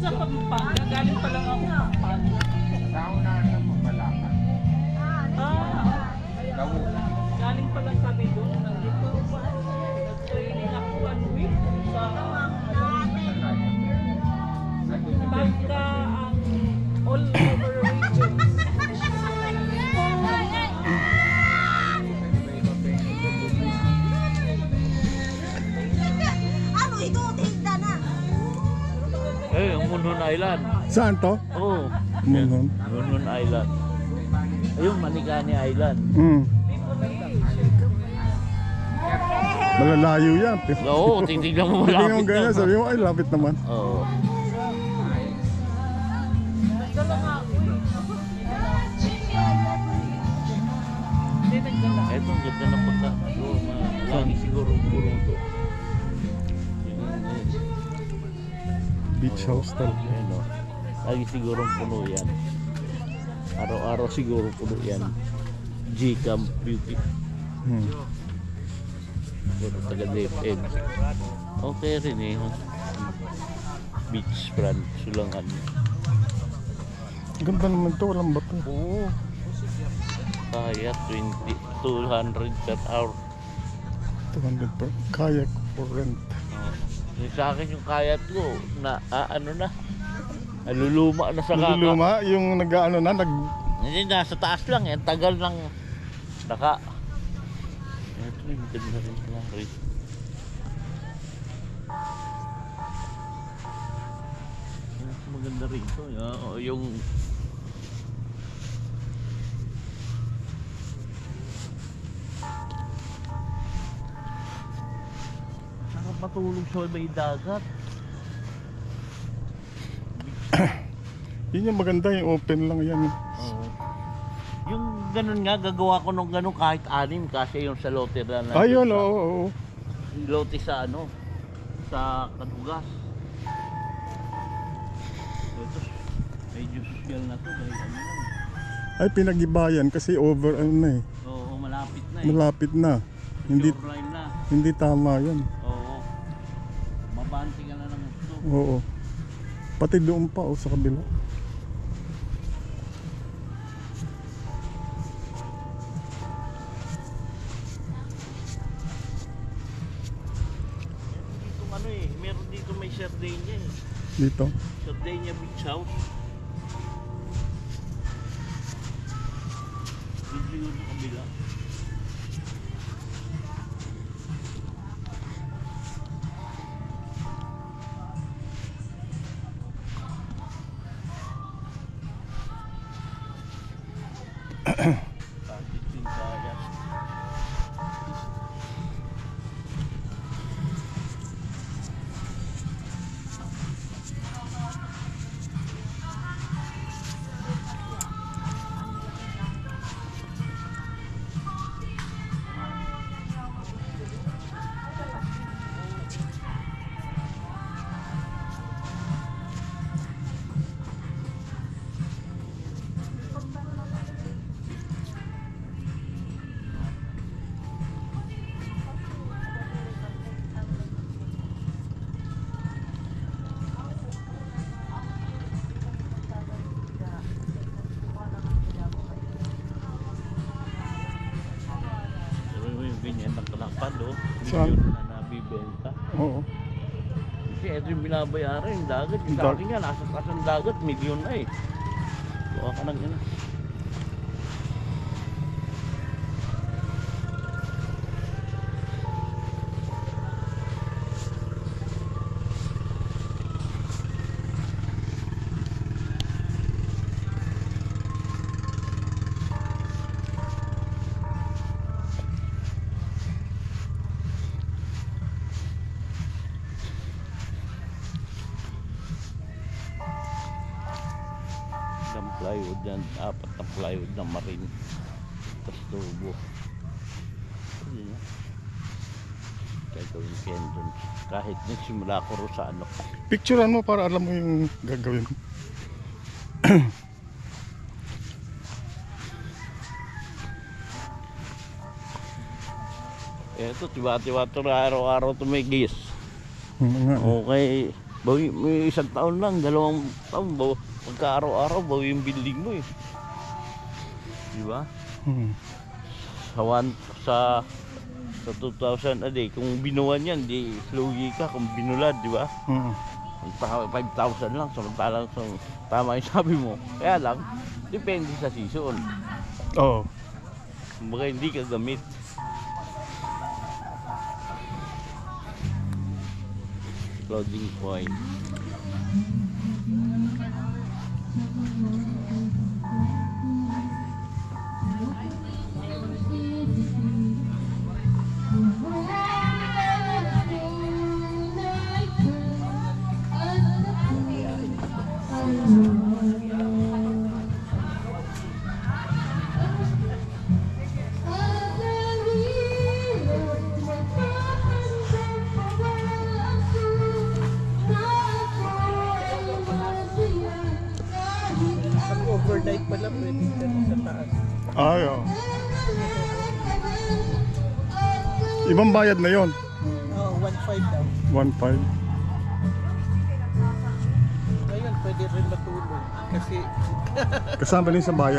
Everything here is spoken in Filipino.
sa Pampanga, galing pa lang ako Pampanga. Kaunahan sa Pagbalakad. Galing pa lang kami doon. Nandito pa. Nag-training ako ano sa pagka ang all over region. Ano ito? Tinda na. Yung Munhon Island. Saan to? Oo. Munhon. Munhon Island. Ayun, Manikani Island. Malalayo yan. Oo, titignan mo Hindi malapit mo ganyan, sabi mo, ay lapit naman. Oo. Eto, ang ganda na pagka. Lagi siguro puro to. Beach house talaga. Ano, lagi siguro puno yan. Araw-araw siguro puno yan. G-Camp Beauty. Puro taga DFM. Okay rin eh. Beach front, Sulangan. Ganda naman to, walang bato. Oo. Kaya 200 per hour. 200 per kayak for rent. Sa akin yung kayak ko na ano na. Naluluma na sa kaka. Naluluma, yung nag-ano na, Hindi, nasa taas lang eh. Tagal ng naka. Ito yung ganda rin pala rin. Maganda rin ito. Yung sarap matulog sa may dagat. yun yung maganda, yung open lang yan. Oo. Yung ganun nga, gagawa ko nung ganun kahit anim kasi yung sa lote na Ayun, oo. lote sa ano, sa Kadugas. Ito, medyo social na to dahil ano lang. Ay, pinag-ibayan kasi over, ano na eh. Oo, malapit na eh. Malapit na. Shoreline na. Hindi tama yan. Oo. Mabanti ka na ng gusto. Oo. Pati doon pa, sa kabila. Ano eh, meron dito may Sardinia eh. Dito. Sardinia Beach House. Dito yun sa kabila. Bakit yung kaya? Ganyan ng kalapad oh. Saan? Milyon na nabibenta. Oo. Kasi ito yung binabayaran yung dagat. Yung Dag- dati nga nasa taas ng dagat, milyon na eh. Buka ka ng ina. Ng plywood yan, 4 na plywood na marine. Tapos tubo. Pwede na. Kahit gawin ko yan dun. Kahit nagsimula ko rin sa ano. Picturean mo para alam mo yung gagawin mo. Eto, tiba-tiba ito na araw-araw tumigis. Nga. Okay. Bawi, may isang taon lang, 2 taon, pagka araw-araw, bawi yung building mo eh. Di ba? Sa 2,000 a day, kung binuwan yan, di lugi ka kung binulad, di ba? 5,000 lang, samantalang tama yung sabi mo. Kaya lang, depende sa season. Oo. Kumbaga hindi ka gamit. Floating point. Pag overnight pala, pwede ka sa taas. Ay, oo. Ibang bayad na yon. Oo, 1.5 daw. 1.5. Ngayon, pwede rin matulog. Kasi Kasama din sa bayan.